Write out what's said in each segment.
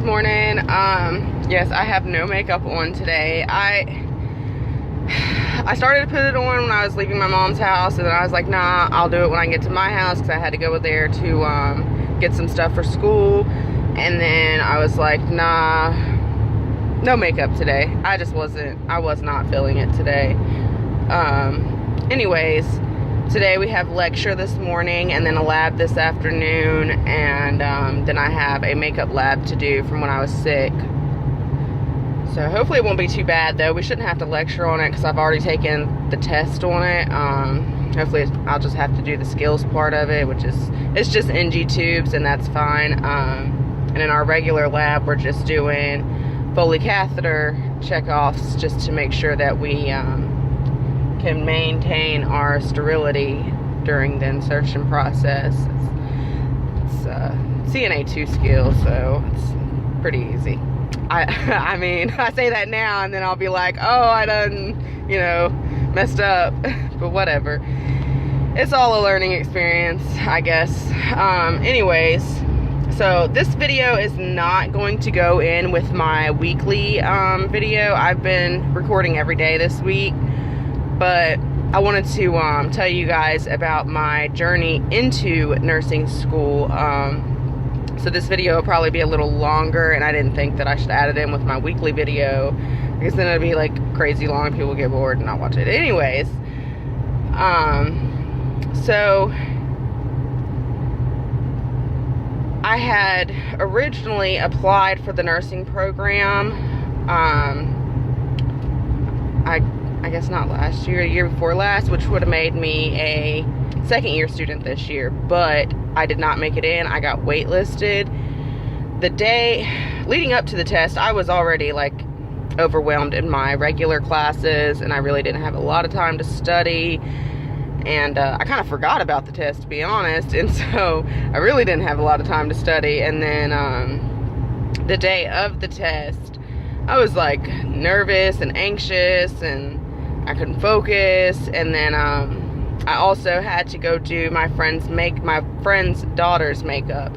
Good morning. Yes, I have no makeup on today. I started to put it on when I was leaving my mom's house, and then I was like, nah, I'll do it when I get to my house, because I had to go there to get some stuff for school. And then I was like, nah, no makeup today. I was not feeling it today. Anyways, today we have lecture this morning and then a lab this afternoon, and then I have a makeup lab to do from when I was sick. So hopefully it won't be too bad, though. We shouldn't have to lecture on it because I've already taken the test on it. Hopefully I'll just have to do the skills part of it, which is, it's just NG tubes, and that's fine. And in our regular lab, we're just doing Foley catheter checkoffs just to make sure that we can maintain our sterility during the insertion process. It's CNA2 skills, so it's pretty easy. I mean, I say that now and then I'll be like, oh, I done, messed up, but whatever. It's all a learning experience, I guess. Anyways, so this video is not going to go in with my weekly video. I've been recording every day this week, but I wanted to tell you guys about my journey into nursing school. So this video will probably be a little longer, and I didn't think that I should add it in with my weekly video, because then it'd be like crazy long and people get bored and not watch it. Anyways, so I had originally applied for the nursing program, I guess not last year, the year before last, which would have made me a second year student this year, but I did not make it in. I got waitlisted. The day leading up to the test, I was already like overwhelmed in my regular classes, and I really didn't have a lot of time to study, and I kind of forgot about the test, to be honest, and so I really didn't have a lot of time to study. And then the day of the test, I was like nervous and anxious, and I couldn't focus. And then I also had to go do my friend's daughter's makeup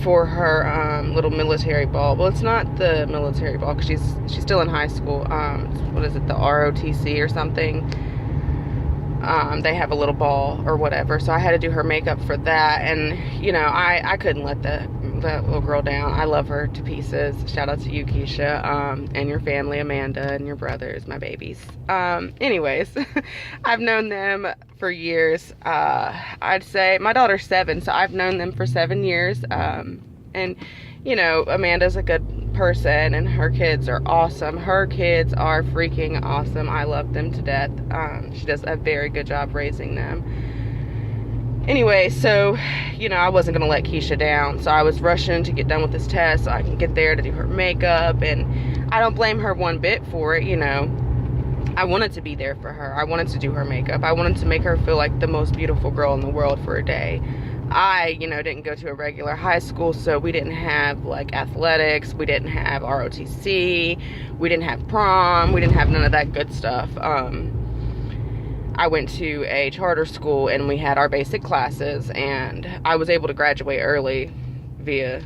for her little military ball. Well, it's not the military ball because she's still in high school. What is it, the ROTC or something? They have a little ball or whatever, so I had to do her makeup for that. And I couldn't let that little girl down. I love her to pieces. Shout out to you, Keisha, and your family, Amanda, and your brothers, my babies. Anyways, I've known them for years. I'd say my daughter's 7, so I've known them for 7 years. And Amanda's a good person, and her kids are awesome. Her kids are freaking awesome. I love them to death. She does a very good job raising them. Anyway, so, I wasn't going to let Keisha down, so I was rushing to get done with this test so I can get there to do her makeup, and I don't blame her one bit for it. I wanted to be there for her. I wanted to do her makeup. I wanted to make her feel like the most beautiful girl in the world for a day. I, didn't go to a regular high school, so we didn't have, like, athletics, we didn't have ROTC, we didn't have prom, we didn't have none of that good stuff. I went to a charter school, and we had our basic classes, and I was able to graduate early via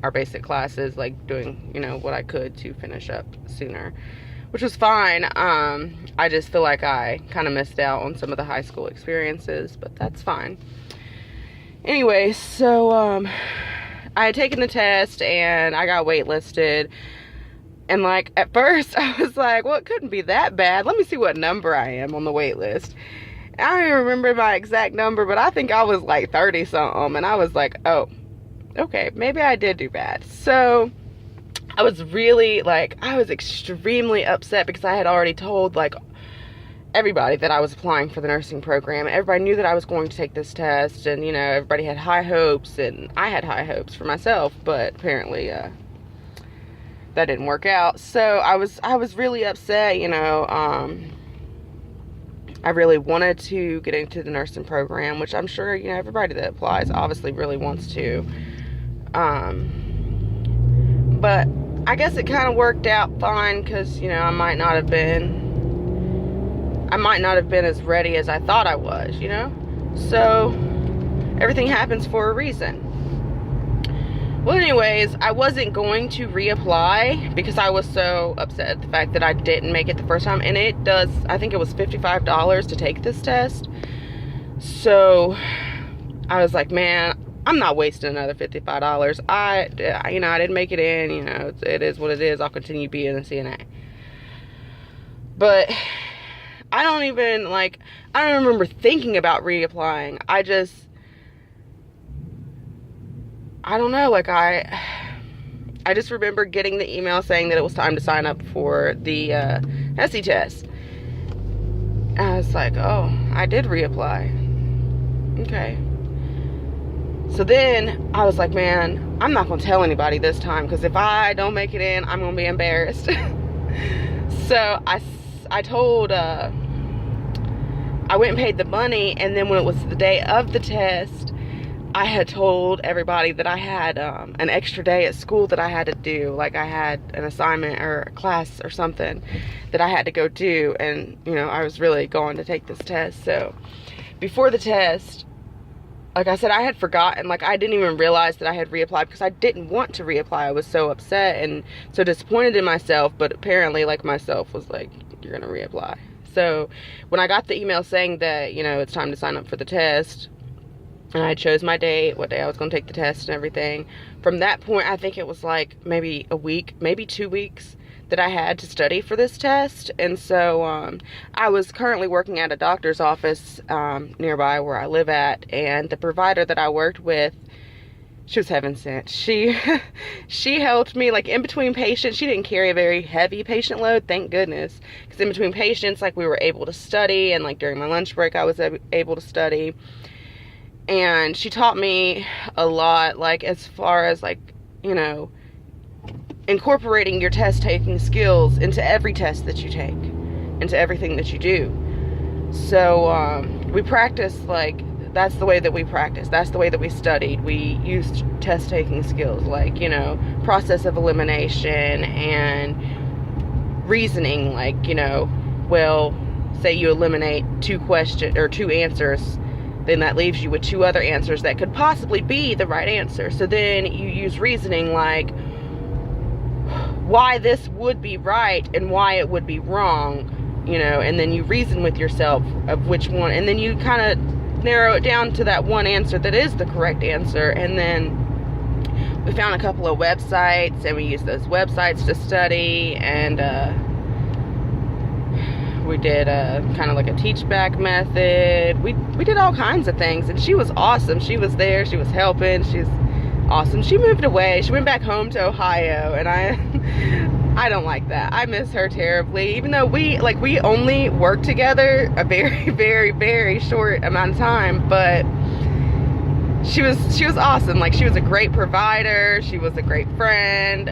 our basic classes, like doing, what I could to finish up sooner, which was fine. I just feel like I kind of missed out on some of the high school experiences, but that's fine. Anyway, so I had taken the test, and I got waitlisted. And, like, at first, I was like, well, it couldn't be that bad. Let me see what number I am on the wait list. I don't even remember my exact number, but I think I was, like, 30-something. And I was like, oh, okay, maybe I did do bad. So, I was really, I was extremely upset because I had already told, everybody that I was applying for the nursing program. Everybody knew that I was going to take this test. And, everybody had high hopes. And I had high hopes for myself. But apparently, that didn't work out. So I was really upset. I really wanted to get into the nursing program, which I'm sure everybody that applies obviously really wants to, but I guess it kind of worked out fine, because I might not have been as ready as I thought I was. So everything happens for a reason. Well, anyways, I wasn't going to reapply because I was so upset at the fact that I didn't make it the first time. And it does, I think it was $55 to take this test. So I was like, man, I'm not wasting another $55. I didn't make it in, it is what it is. I'll continue being a CNA. But I don't remember thinking about reapplying. I don't know, I just remember getting the email saying that it was time to sign up for the Hesi test. And I was like, oh, I did reapply. Okay. So then I was like, man, I'm not going to tell anybody this time, because if I don't make it in, I'm going to be embarrassed. So I told, I went and paid the money, and then when it was the day of the test, I had told everybody that I had an extra day at school that I had to do. Like, I had an assignment or a class or something that I had to go do, and I was really going to take this test. So before the test, like I said, I had forgotten. I didn't even realize that I had reapplied because I didn't want to reapply. I was so upset and so disappointed in myself, but apparently myself was like, you're gonna reapply. So when I got the email saying that it's time to sign up for the test, and I chose my date, what day I was going to take the test and everything. From that point, I think it was maybe a week, maybe 2 weeks that I had to study for this test. And so I was currently working at a doctor's office nearby where I live at, and the provider that I worked with, she was heaven sent. She helped me in between patients. She didn't carry a very heavy patient load, thank goodness, because in between patients we were able to study, and during my lunch break I was able to study. And she taught me a lot, as far as incorporating your test taking skills into every test that you take, into everything that you do. So we practiced, that's the way that we practiced. That's the way that we studied. We used test taking skills, process of elimination and reasoning, well, say you eliminate 2 answers, then that leaves you with 2 other answers that could possibly be the right answer. So then you use reasoning why this would be right and why it would be wrong, and then you reason with yourself of which one, and then you kind of narrow it down to that one answer that is the correct answer. And then we found a couple of websites, and we used those websites to study, and we did kind of a teach back method. We did all kinds of things, and she was awesome. She was there, she was helping, she's awesome. She moved away, she went back home to Ohio, and I don't like that. I miss her terribly, even though we only worked together a very, very, very short amount of time, but she was awesome. She was a great provider, she was a great friend.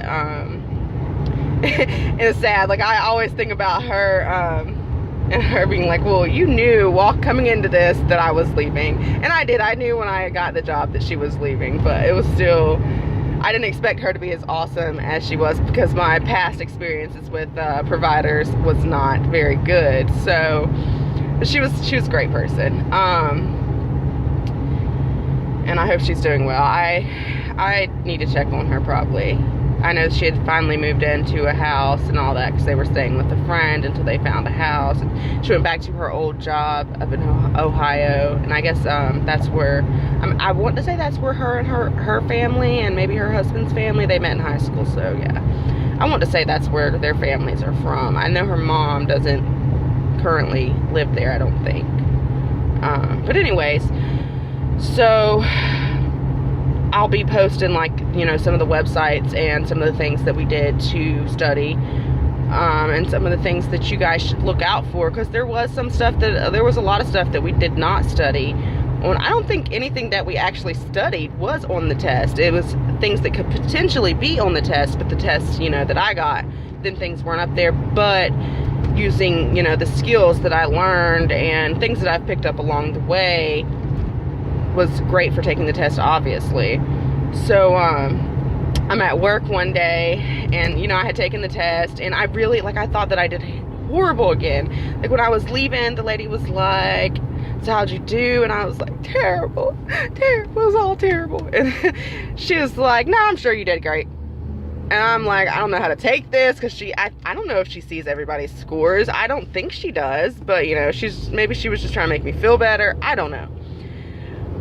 It's sad, I always think about her, and her being well, you knew coming into this that I was leaving. And I did. I knew when I got the job that she was leaving, but it was still, I didn't expect her to be as awesome as she was, because my past experiences with providers was not very good. So she was a great person. And I hope she's doing well. I need to check on her probably. I know she had finally moved into a house and all that, because they were staying with a friend until they found a house. And she went back to her old job up in Ohio, and I guess that's where, I want to say that's where her and her family and maybe her husband's family, they met in high school. So yeah, I want to say that's where their families are from. I know her mom doesn't currently live there, I don't think. But anyways, so I'll be posting some of the websites and some of the things that we did to study, and some of the things that you guys should look out for, because there was a lot of stuff that we did not study on. I don't think anything that we actually studied was on the test. It was things that could potentially be on the test, but the test that I got, then things weren't up there. But using the skills that I learned and things that I've picked up along the way was great for taking the test, obviously. So I'm at work one day, and I had taken the test, and I really I thought that I did horrible again. When I was leaving, the lady was like, So how'd you do? And I was like, terrible, terrible, it was all terrible. And she was like, no, I'm sure you did great. And I'm like, I don't know how to take this, because I don't know if she sees everybody's scores. I don't think she does, but you know, maybe she was just trying to make me feel better. I don't know.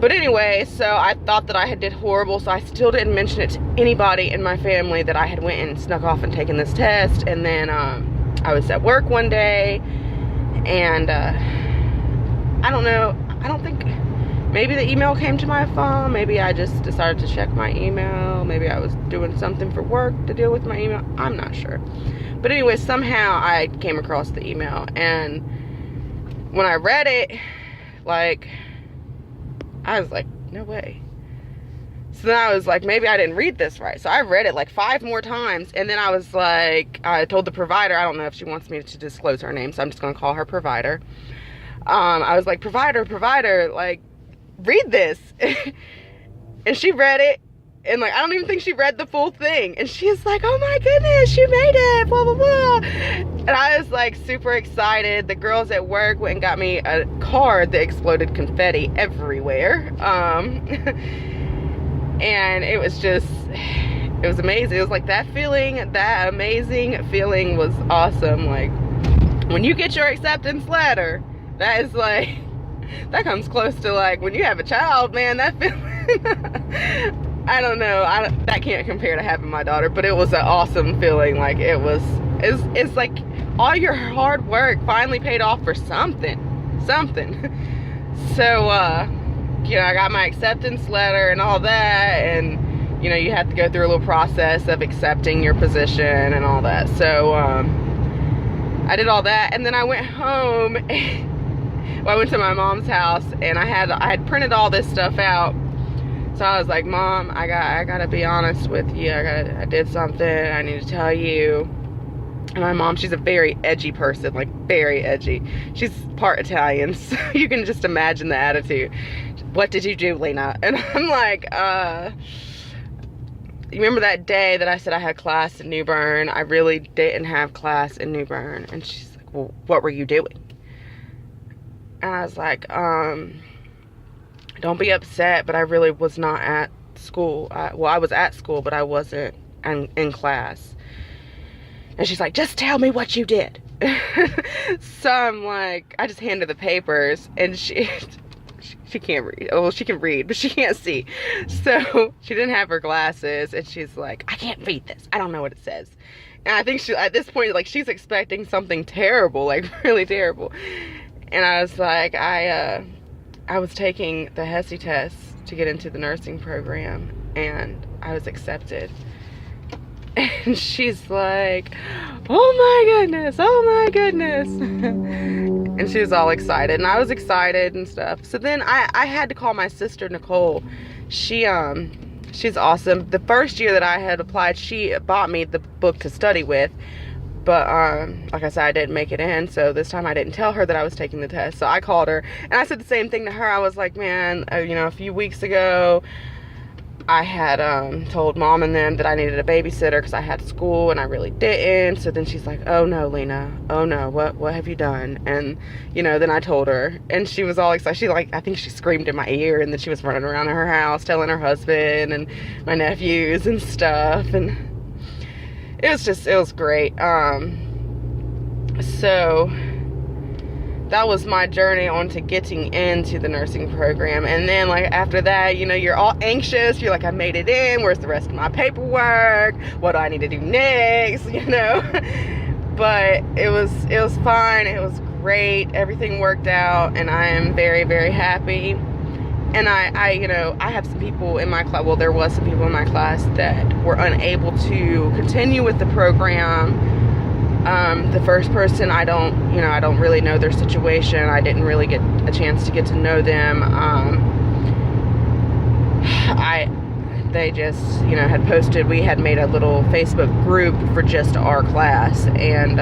But anyway, so I thought that I had did horrible, so I still didn't mention it to anybody in my family that I had went and snuck off and taken this test. And then I was at work one day, and I don't know, I don't think, maybe the email came to my phone, maybe I just decided to check my email, maybe I was doing something for work to deal with my email, I'm not sure. But anyway, somehow I came across the email, and when I read it, like, I was like, no way. So then I was like, maybe I didn't read this right. So I read it like 5 more times, and then I was like, I told the provider, I don't know if she wants me to disclose her name, so I'm just gonna call her provider. I was like, provider, like, read this. And she read it, and like, I don't even think she read the full thing. And she's like, oh my goodness, you made it, blah, blah, blah. And I was like super excited. The girls at work went and got me a card that exploded confetti everywhere. And it was just, it was amazing. It was like that feeling, that amazing feeling was awesome. Like, when you get your acceptance letter, that is like, that comes close to like when you have a child, man, that feeling. I don't know, that can't compare to having my daughter, but it was an awesome feeling. Like, it's like all your hard work finally paid off for something. So, you know, I got my acceptance letter and all that, and, you know, you have to go through a little process of accepting your position and all that. So, I did all that, and then I went home. Well, I went to my mom's house, and I had printed all this stuff out. So I was like, Mom, I gotta be honest with you. I did something. I need to tell you. And my mom, she's a very edgy person, like very edgy. She's part Italian, so you can just imagine the attitude. What did you do, Lena? And I'm like, you remember that day that I said I had class in New Bern? I really didn't have class in New Bern. And she's like, well, what were you doing? And I was like, don't be upset, but I really was not at school. Well, I was at school, but I wasn't in class. And she's like, just tell me what you did. So I'm like, I just handed the papers, and she can't read. Well, she can read, but she can't see. So she didn't have her glasses, and she's like, I can't read this. I don't know what it says. And I think at this point, like, she's expecting something terrible, like really terrible. And I was like, I was taking the Hesi test to get into the nursing program, and I was accepted. And she's like, oh my goodness, oh my goodness. And she was all excited, and I was excited and stuff. So then I had to call my sister, Nicole. She's awesome. The first year that I had applied, she bought me the book to study with. But, like I said, I didn't make it in, so this time I didn't tell her that I was taking the test. So I called her, and I said the same thing to her. I was like, man, you know, a few weeks ago, I had told Mom and them that I needed a babysitter because I had school, and I really didn't. So then she's like, oh no, Lena, oh no, what have you done? And, you know, then I told her, and she was all excited. She, like, I think she screamed in my ear, and then she was running around in her house telling her husband and my nephews and stuff, and it was great. So that was my journey on to getting into the nursing program. And then, like, after that, you know, you're all anxious. You're like, I made it in. Where's the rest of my paperwork? What do I need to do next? You know? But it was fine. It was great. Everything worked out, and I am very, very happy. And I you know, I have some people in my class, well, there was some people in my class that were unable to continue with the program. The first person, I don't really know their situation. I didn't really get a chance to get to know them. They just, you know, had posted, we had made a little Facebook group for just our class, and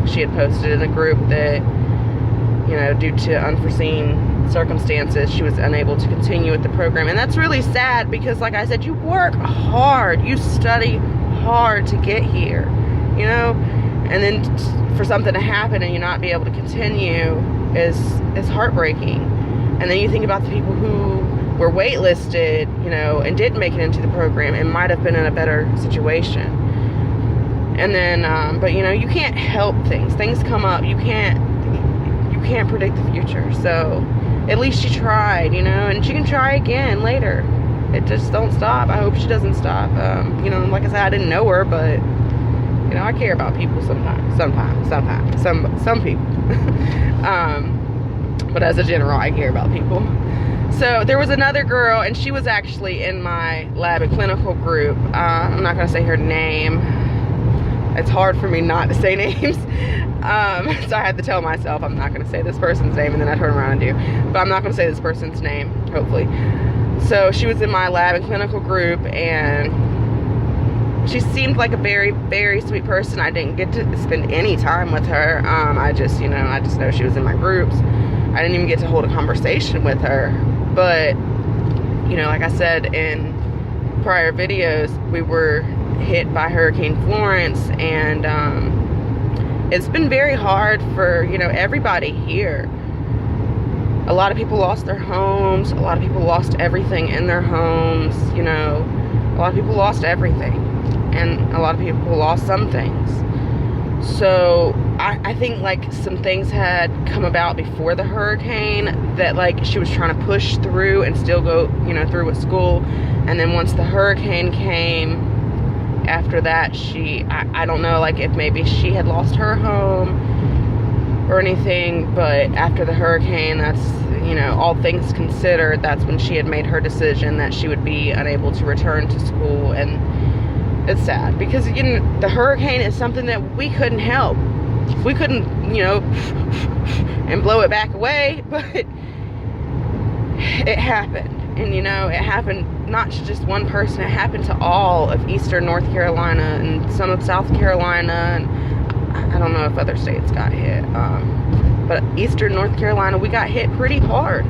she had posted in a group that, you know, due to unforeseen circumstances, she was unable to continue with the program. And that's really sad, because like I said, you work hard, you study hard to get here, you know, And then for something to happen and you not be able to continue is heartbreaking. And then you think about the people who were waitlisted, you know, and didn't make it into the program and might have been in a better situation. And then, but you know, you can't help things. Things come up. You can't predict the future. So at least she tried, you know, and she can try again later. It just don't stop. I hope she doesn't stop. You know, like I said, I didn't know her, but you know, I care about people sometimes. Some people. But as a general, I care about people. So there was another girl, and she was actually in my lab and clinical group. I'm not going to say her name. It's hard for me not to say names. So I had to tell myself I'm not going to say this person's name, and then I turn around and do. But I'm not going to say this person's name, hopefully. So she was in my lab and clinical group, and she seemed like a very, very sweet person. I didn't get to spend any time with her. I just know she was in my groups. I didn't even get to hold a conversation with her. But, you know, like I said in prior videos, we were hit by Hurricane Florence, and it's been very hard for, you know, everybody here. A lot of people lost their homes. A lot of people lost everything in their homes. You know, a lot of people lost everything. And a lot of people lost some things. So I think like some things had come about before the hurricane that like she was trying to push through and still go, you know, through with school. And then once the hurricane came, after that, I don't know, like if maybe she had lost her home or anything, but after the hurricane, that's, you know, all things considered, that's when she had made her decision that she would be unable to return to school. And it's sad because, you know, the hurricane is something that we couldn't help. We couldn't, you know, and blow it back away, but it happened. And, you know, it happened not to just one person. It happened to all of eastern North Carolina and some of South Carolina. And I don't know if other states got hit. But eastern North Carolina, we got hit pretty hard.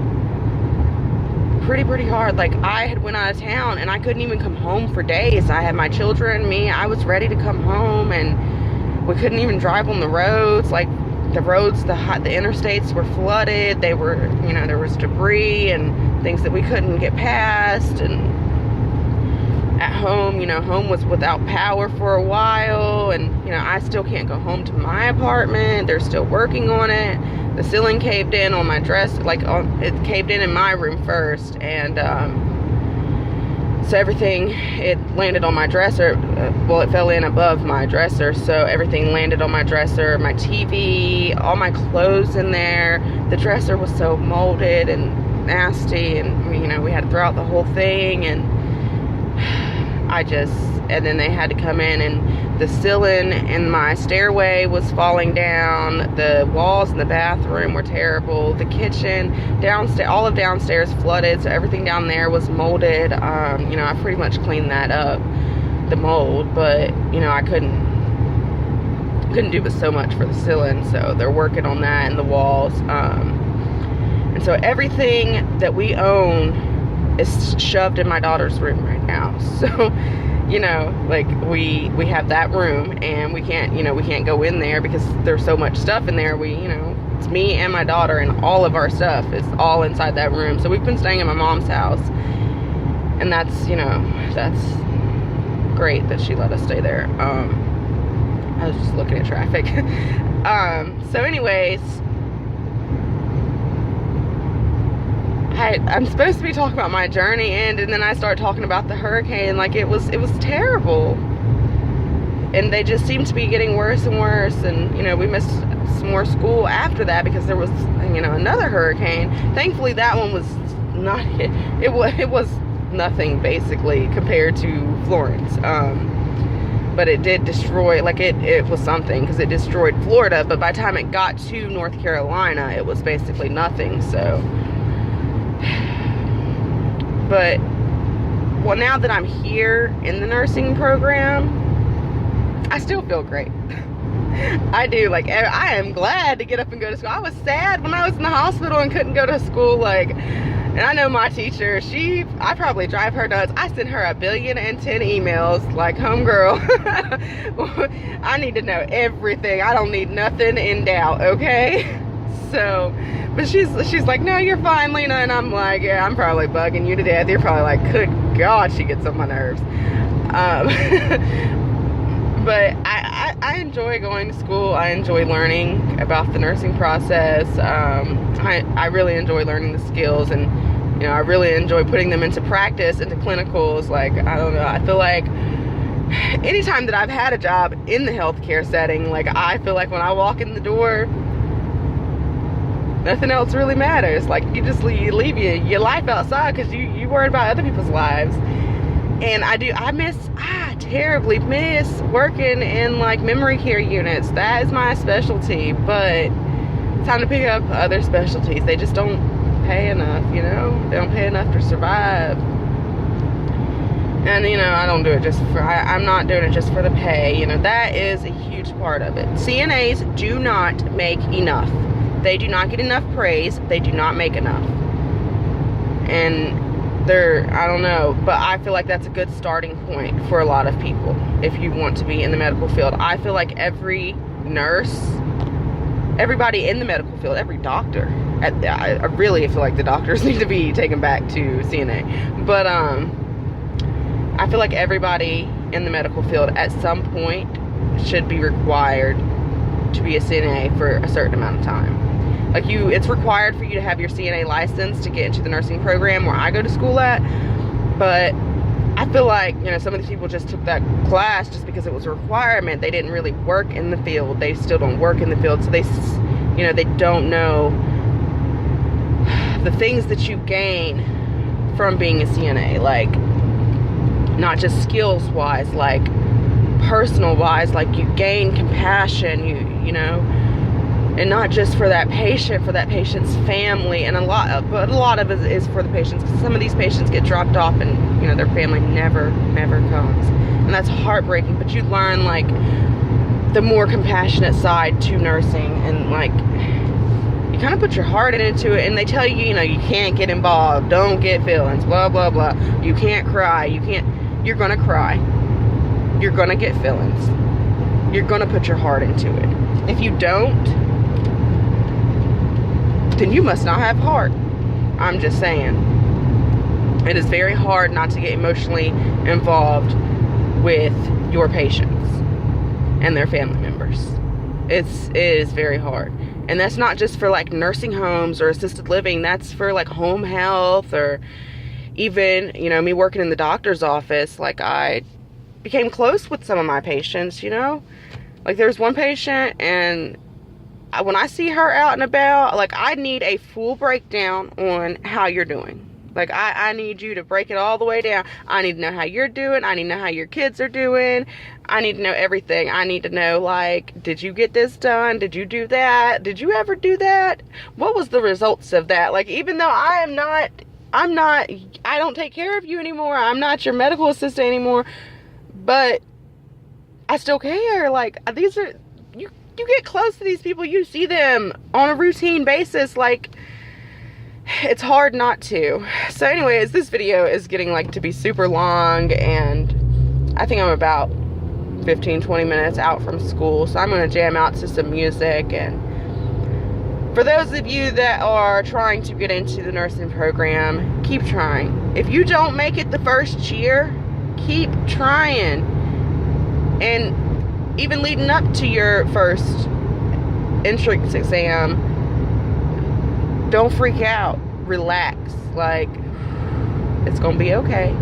Pretty hard. Like, I had went out of town and I couldn't even come home for days. I had my children, me. I was ready to come home, and we couldn't even drive on the roads. Like, the roads, the interstates were flooded. They were, you know, there was debris and things that we couldn't get past. And at home, you know, home was without power for a while. And, you know, I still can't go home to my apartment. They're still working on it. The ceiling caved in on my dresser, like it caved in my room first, and so everything, it landed on my dresser. Well, it fell in above my dresser, so everything landed on my dresser, my TV, all my clothes in there. The dresser was so molded and nasty, and, you know, we had to throw out the whole thing. And and then they had to come in, and the ceiling in my stairway was falling down. The walls in the bathroom were terrible. The kitchen, downstairs, all of downstairs flooded, so everything down there was molded. You know, I pretty much cleaned that up, the mold, but, you know, I couldn't do but so much for the ceiling, so they're working on that and the walls. And so everything that we own is shoved in my daughter's room right now. So, you know, like we have that room, and we can't go in there because there's so much stuff in there. You know, it's me and my daughter, and all of our stuff is all inside that room. So we've been staying in my mom's house, and that's, you know, that's great that she let us stay there. I was just looking at traffic. So anyways, I'm supposed to be talking about my journey, and then I start talking about the hurricane. Like, it was terrible, and they just seemed to be getting worse and worse. And, you know, we missed some more school after that because there was, you know, another hurricane. Thankfully, that one was not, it was nothing basically compared to Florence. But it did destroy, like, it was something because it destroyed Florida, but by the time it got to North Carolina, it was basically nothing. So, but, well, now that I'm here in the nursing program, I still feel great. I do. Like, I am glad to get up and go to school. I was sad when I was in the hospital and couldn't go to school. Like, And I know my teacher, I probably drive her nuts. I send her 1,010,000,010 emails, like, homegirl, I need to know everything. I don't need nothing in doubt, okay? So, but she's like, no, you're fine, Lena. And I'm like, yeah, I'm probably bugging you to death. You're probably like, good God, she gets on my nerves. But I enjoy going to school. I enjoy learning about the nursing process. I really enjoy learning the skills, and you know, I really enjoy putting them into practice, into clinicals. Like, I don't know, I feel like anytime that I've had a job in the healthcare setting, like, I feel like when I walk in the door, nothing else really matters. Like, you leave your life outside because you worried about other people's lives. And I terribly miss working in, like, memory care units. That is my specialty, but it's time to pick up other specialties. They just don't pay enough, you know? They don't pay enough to survive. And, you know, I don't do it just for, I'm not doing it just for the pay. You know, that is a huge part of it. CNAs do not make enough. They do not get enough praise. They do not make enough. And I don't know, but I feel like that's a good starting point for a lot of people if you want to be in the medical field. I feel like every nurse, everybody in the medical field, every doctor, I really feel like the doctors need to be taken back to CNA, but I feel like everybody in the medical field at some point should be required to be a CNA for a certain amount of time. Like, it's required for you to have your CNA license to get into the nursing program where I go to school at. But I feel like, you know, some of these people just took that class just because it was a requirement. They didn't really work in the field. They still don't work in the field. So they don't know the things that you gain from being a CNA. Like, not just skills wise, like personal wise, like you gain compassion, you know. And not just for that patient, for that patient's family, and but a lot of it is for the patients. Because some of these patients get dropped off, and you know, their family never comes, and that's heartbreaking. But you learn, like, the more compassionate side to nursing, and like, you kind of put your heart into it. And they tell you, you know, you can't get involved, don't get feelings, blah blah blah. You can't cry, you're gonna cry, you're gonna get feelings, you're gonna put your heart into it. If you don't, then you must not have heart. I'm just saying. It is very hard not to get emotionally involved with your patients and their family members. It is very hard. And that's not just for, like, nursing homes or assisted living. That's for, like, home health, or even, you know, me working in the doctor's office. Like, I became close with some of my patients, you know. Like, there's one patient, and when I see her out and about, like, I need a full breakdown on how you're doing. Like, I need you to break it all the way down. I need to know how you're doing. I need to know how your kids are doing. I need to know everything. I need to know, like, did you get this done? Did you do that? Did you ever do that? What was the results of that? Like, even though I don't take care of you anymore. I'm not your medical assistant anymore. But I still care. Like, these are, you get close to these people, you see them on a routine basis, like, it's hard not to. So anyways, this video is getting, like, to be super long, and I think I'm about 15-20 minutes out from school, so I'm going to jam out to some music. And for those of you that are trying to get into the nursing program, keep trying. If you don't make it the first year, keep trying. And even leading up to your first entrance exam, don't freak out. Relax. Like, it's gonna be okay.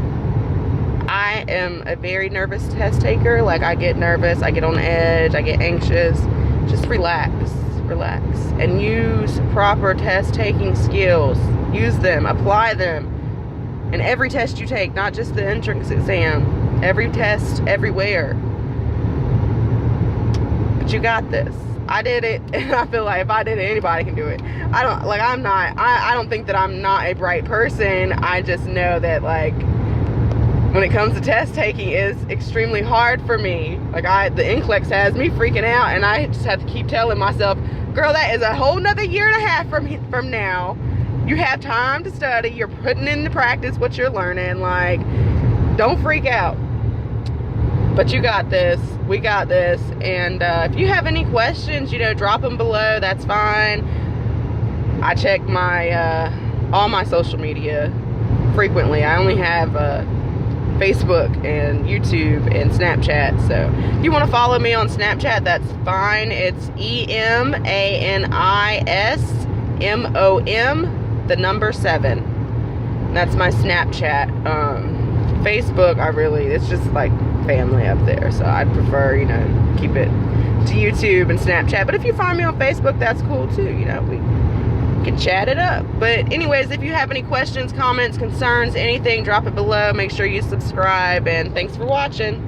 I am a very nervous test taker. Like, I get nervous, I get on edge, I get anxious. Just relax. And use proper test taking skills. Use them, apply them in every test you take, not just the entrance exam. Every test, everywhere. But you got this. I did it, and I feel like if I did it, anybody can do it. I don't think that I'm not a bright person. I just know that, like, when it comes to test taking, is extremely hard for me. Like, the NCLEX has me freaking out, and I just have to keep telling myself, girl, that is a whole nother year and a half from now. you have time to study. You're putting into practice what you're learning. Like, don't freak out. But you got this. We got this. And if you have any questions, you know, drop them below. That's fine. I check my all my social media frequently. I only have Facebook and YouTube and Snapchat. So if you want to follow me on Snapchat, that's fine. It's EMANISMOM, the number 7. That's my Snapchat. Facebook, it's just like family up there, so I'd prefer, you know, keep it to YouTube and Snapchat. But if you find me on Facebook, that's cool too. You know, we can chat it up. But anyways, if you have any questions, comments, concerns, anything, drop it below. Make sure you subscribe, and thanks for watching.